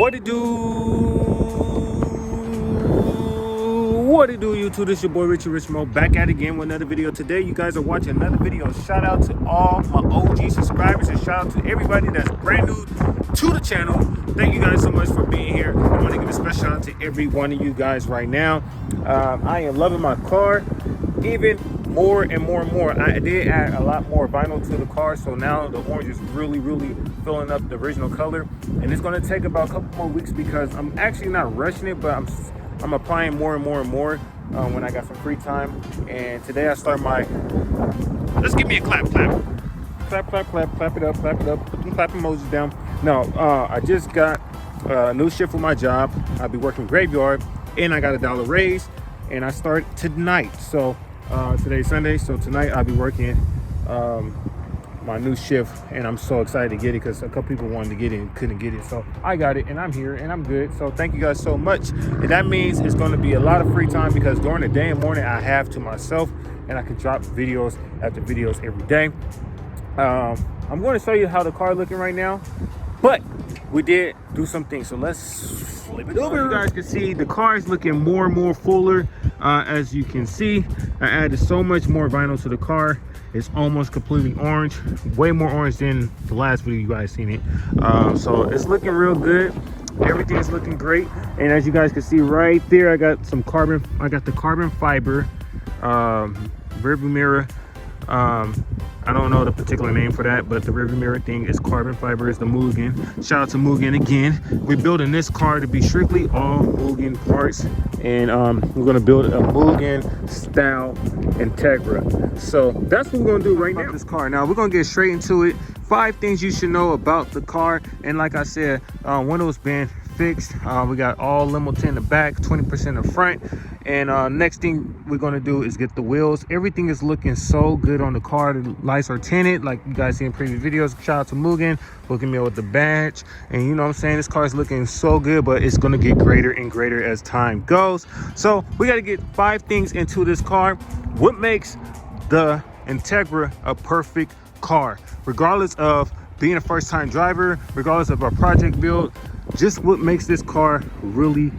What it do, YouTube? This your boy Richie back at it again with another video. Today you guys are watching another video. Shout out to all my OG subscribers and shout out to everybody that's brand new to the channel. Thank you guys so much for being here. I want to give a special shout out to every one of you guys right now. I am loving my car even more and more and more. I did add a lot more vinyl to the car, so now the orange is really filling up the original color, and it's going to take about a couple more weeks because I'm actually not rushing it, but I'm applying more and more when I got some free time. And today I start my, let's give me a clap it up, put some clap emojis down. No, I just got a new shift with my job. I'll be working graveyard and I got $1 raise, and I start tonight. So today's Sunday, so tonight I'll be working my new shift, and I'm so excited to get it because a couple people wanted to get it and couldn't get it, so I got it and I'm here and I'm good. So thank you guys so much, and that means it's going to be a lot of free time because during the day and morning I have to myself, and I can drop videos after videos every day. I'm going to show you how the car looking right now, but we did do some things, so let's flip it over. You guys can see the car is looking more and more fuller. As you can see, I added so much more vinyl to the car. It's almost completely orange, way more orange than the last video you guys seen it. So it's looking real good. Everything is looking great, and as you guys can see right there, I got some carbon. I got the carbon fiber rearview mirror. I don't know the particular name for that, but the rearview mirror thing is carbon fiber. Is the Mugen. Shout out to Mugen again. We're building this car to be strictly all Mugen parts, and we're gonna build a Mugen style Integra. So that's what we're gonna do right now. This car. Now we're gonna get straight into it. 5 things you should know about the car, and like I said, windows been fixed. We got all limo tint in the back, 20% in the front, and next thing we're going to do is get the wheels. Everything is looking so good on the car. The lights are tinted like you guys see in previous videos. Shout out to Mugen hooking me up with the badge, and you know what I'm saying, this car is looking so good, but it's going to get greater and greater as time goes. So we got to get 5 things into this car. What makes the Integra a perfect car, regardless of being a first-time driver, regardless of a project build, just what makes this car really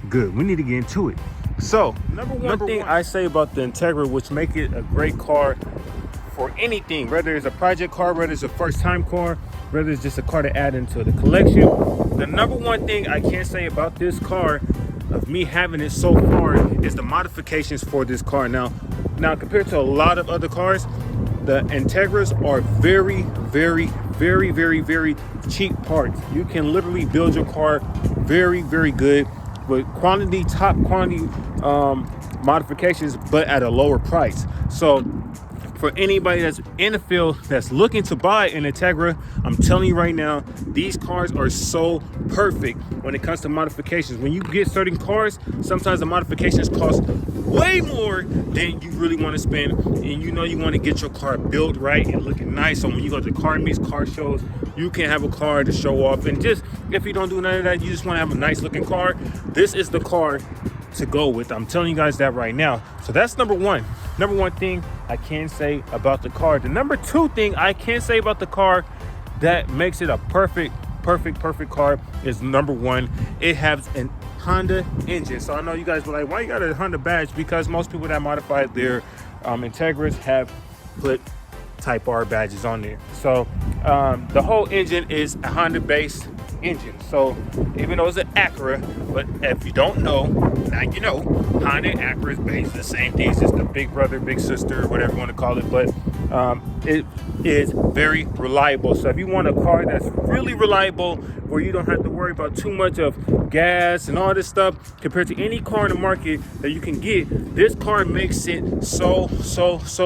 good. We need to get into it. So number one I say about the Integra, which make it a great car for anything, whether it's a project car, whether it's a first-time car, whether it's just a car to add into the collection. The number one thing I can say about this car, of me having it so far, is the modifications for this car. Now compared to a lot of other cars, the Integras are very cheap parts. You can literally build your car very good with top quality modifications, but at a lower price. So for anybody that's in the field that's looking to buy an Integra, I'm telling you right now, these cars are so perfect when it comes to modifications. When you get certain cars, sometimes the modifications cost way more than you really want to spend, and you know you want to get your car built right and looking nice. So when you go to car meets, car shows, you can have a car to show off. And just if you don't do none of that, you just want to have a nice looking car, this is the car to go with. I'm telling you guys that right now. So that's number one thing I can say about the car. The number 2 thing I can say about the car that makes it a perfect car is, number 1, it has an Honda engine. So I know you guys were like, why you got a Honda badge? Because most people that modified their Integras have put Type R badges on there. So the whole engine is a Honda based engine. So even though it's an Acura, but if you don't know, now you know, Honda and Acura is basically the same thing. It's just the big brother, big sister, whatever you want to call it. But it is very reliable. So if you want a car that's really reliable, where you don't have to worry about too much of gas and all this stuff, compared to any car in the market that you can get, this car makes it so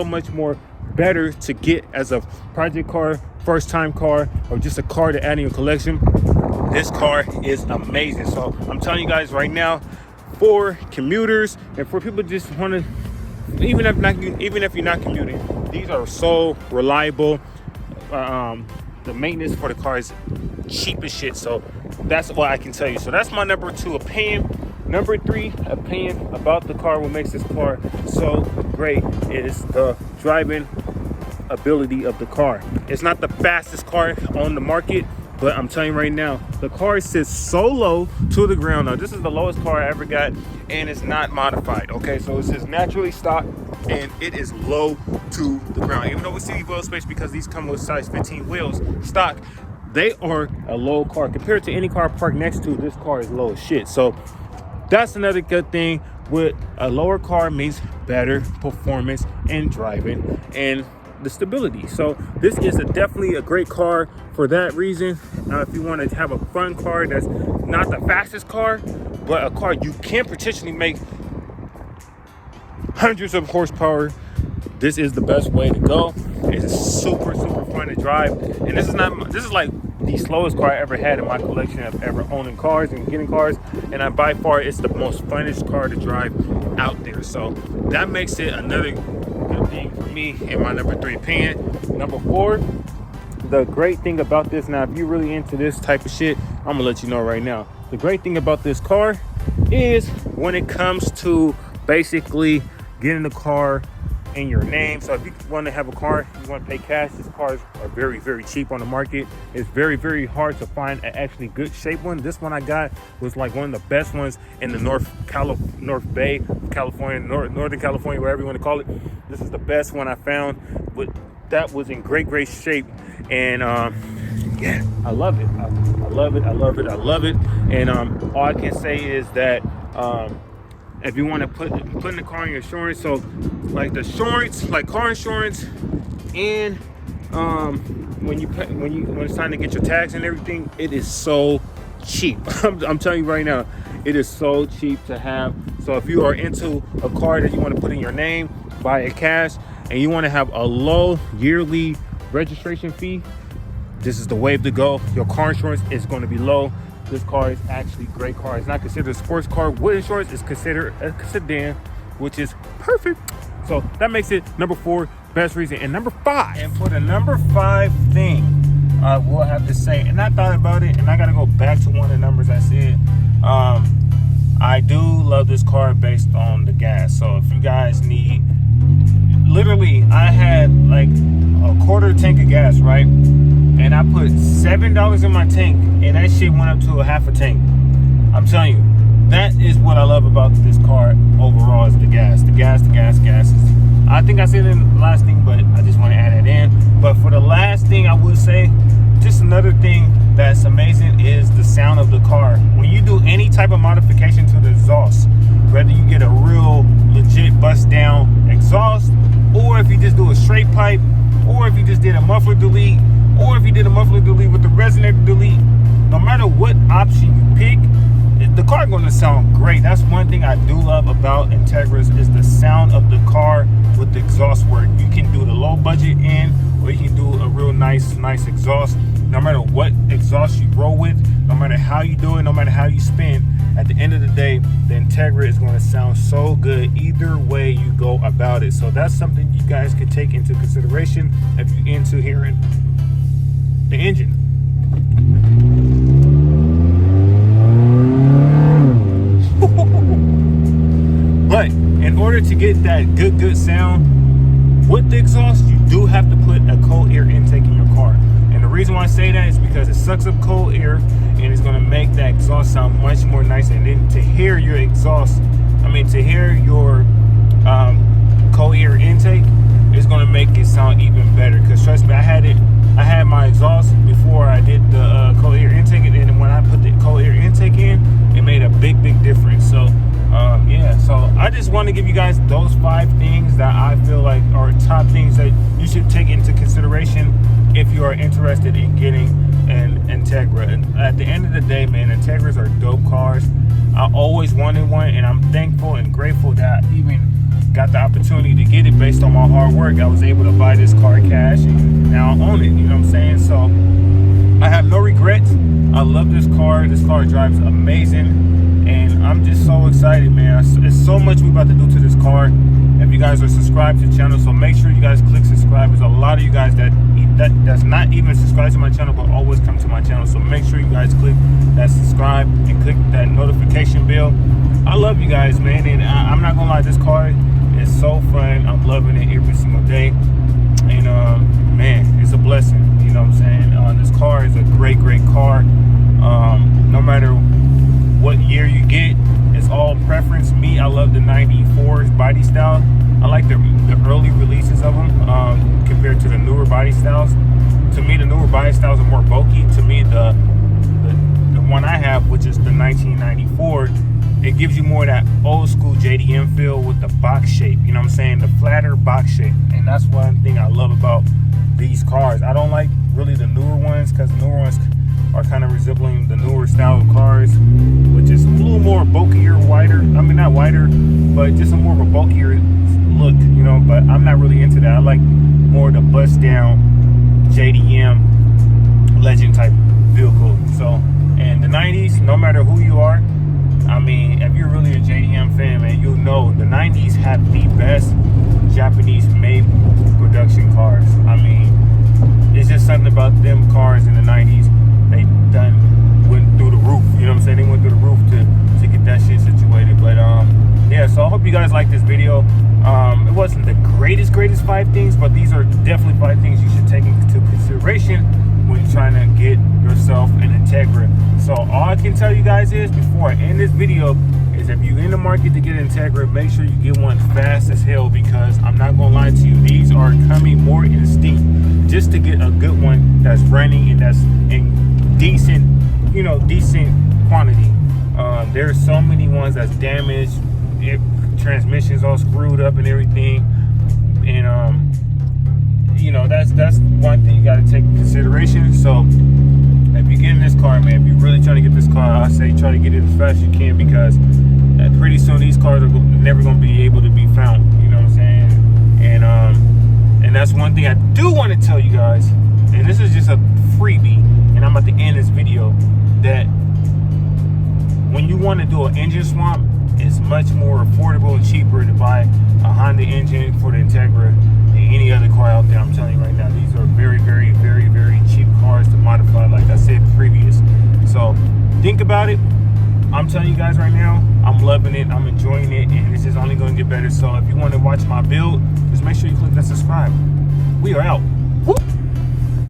much more better to get as a project car, first time car, or just a car to add in your collection. This car is amazing. So I'm telling you guys right now, for commuters and for people just want to, even if you're not commuting, these are so reliable. The maintenance for the car is cheap as shit. So that's what I can tell you. So that's my number 2 opinion. Number 3 opinion about the car, what makes this car so great, is the driving ability of the car. It's not the fastest car on the market, But I'm telling you right now, the car sits so low to the ground. Now, this is the lowest car I ever got, and it's not modified, okay? So it says naturally stock, and it is low to the ground. Even though we see wheel space, because these come with size 15 wheels stock, they are a low car. Compared to any car parked next to, this car is low as shit. So that's another good thing. With a lower car means better performance in driving and the stability. So this is definitely a great car for that reason. If you want to have a fun car that's not the fastest car, but a car you can potentially make hundreds of horsepower, this is the best way to go. It's super fun to drive, and this is like the slowest car I ever had in my collection of ever owning cars and getting cars, and by far it's the most funnest car to drive out there. So that makes it another good thing for me in my number 3 opinion. Number 4, the great thing about this, now if you're really into this type of shit, I'm gonna let you know right now, the great thing about this car is when it comes to basically getting the car in your name. So if you want to have a car, you want to pay cash, these cars are very cheap on the market. It's very hard to find an actually good shape one. This one I got was like one of the best ones in the North Bay of California, Northern California, whatever you want to call it. This is the best one I found, but that was in great shape. And yeah, I love it. I love it. And all I can say is that if you want to put in the car in your insurance, so like the insurance, like car insurance, and when it's time to get your tax and everything, it is so cheap. I'm telling you right now, it is so cheap to have. So if you are into a car that you want to put in your name, buy it cash, and you want to have a low yearly registration fee, this is the wave to go. Your car insurance is going to be low. This car is actually a great car. It's not considered a sports car with insurance. It's considered a sedan, which is perfect. So that makes it number 4 best reason. And number 5, and for the number 5 thing, I will have to say, and I thought about it, and I got to go back to one of the numbers I said. I do love this car based on the gas. So if you guys need, literally, I had like a quarter tank of gas, right? And I put $7 in my tank, and that shit went up to a half a tank. I'm telling you, that is what I love about this car overall, is the gas. I think I said it in the last thing, but I just want to add it in. But for the last thing, I would say, just another thing that's amazing is the sound of the car. When you do any type of modification to the exhaust, whether you get a real legit bust down exhaust, or if you just do a straight pipe, or if you just did a muffler delete, or if you did a muffler delete with the resonator delete, no matter what option you pick, the car is going to sound great. That's one thing I do love about Integras, is the sound of the car with the exhaust work. You can do the low budget end, or you can do a real nice exhaust. No matter what exhaust you roll with, no matter how you do it, no matter how you spin, at the end of the day, the Integra is going to sound so good either way you go about it. So that's something you guys can take into consideration if you're into hearing the engine. But in order to get that good sound with the exhaust, you do have to put a cold air intake in your car. And the reason why I say that is because it sucks up cold air, and it's going to make that exhaust sound much more nice. And then to hear your cold air intake is going to make it sound even better. Because trust me, I had my exhaust before I did the cold air intake, and then when I put the cold air intake in, it made a big difference. So yeah, so I just want to give you guys those 5 things that I feel like are top things that you should take into consideration if you are interested in getting an Integra. And at the end of the day, man, Integras are dope cars. I always wanted one, and I'm thankful and grateful that I even got the opportunity to get it based on my hard work. I was able to buy this car cash, and now I own it, you know what I'm saying? So I have no regrets. I love this car. This car drives amazing, and I'm just so excited, man. It's so much we about to do to this car. If you guys are subscribed to the channel, so make sure you guys click subscribe. There's a lot of you guys that's not even subscribed to my channel but always come to my channel, so make sure you guys click that subscribe and click that notification bell. I love you guys, man, and I'm not gonna lie, this car is so fun. I'm loving it every single day, and man, it's a blessing, you know. You know what I'm saying? This car is a great car. No matter what year you get, it's all preference. Me, I love the 94's body style. I like the early releases of them compared to the newer body styles. To me, the newer body styles are more bulky. To me, the one I have, which is the 1994, it gives you more of that old school JDM feel with the box shape. You know what I'm saying? The flatter box shape. And that's one thing I love about these cars. I don't like really the newer ones, because the newer ones are kind of resembling the newer style of cars, which is a little more bulkier, wider. I mean, not wider, but just a more of a bulkier look, you know. But I'm not really into that. I like more the bust down JDM legend type vehicle. So, and the 90s, no matter who you are, I mean, if you're really a JDM fan, man, you'll know the 90s have the best Japanese made production cars. I mean, it's just something about them cars in the 90s. They went through the roof. You know what I'm saying? They went through the roof to get that shit situated. But yeah, so I hope you guys like this video. It wasn't the greatest 5 things, but these are definitely 5 things you should take into consideration when you're trying to get yourself an Integra. So all I can tell you guys is, before I end this video, is if you're in the market to get an Integra, make sure you get one fast as hell, because I'm not gonna lie to you, these are coming more instinct. Just to get a good one that's running and that's in decent, you know, decent quantity. There's so many ones that's damaged, transmissions all screwed up and everything, and you know, that's one thing you got to take into consideration. So if you're getting this car, man, if you're really trying to get this car, I say try to get it as fast as you can, because pretty soon these cars are never going to be able to be found. You know what I'm saying? And that's one thing I do want to tell you guys, and this is just a freebie, and I'm about to end this video, that when you want to do an engine swap, it's much more affordable and cheaper to buy a Honda engine for the Integra than any other car out there. I'm telling you right now, these are very cheap cars to modify, like I said previous. So think about it. I'm telling you guys right now, I'm loving it, I'm enjoying it, and it's just only going to get better. So if you want to watch my build, just make sure you click that subscribe. We are out. Woo!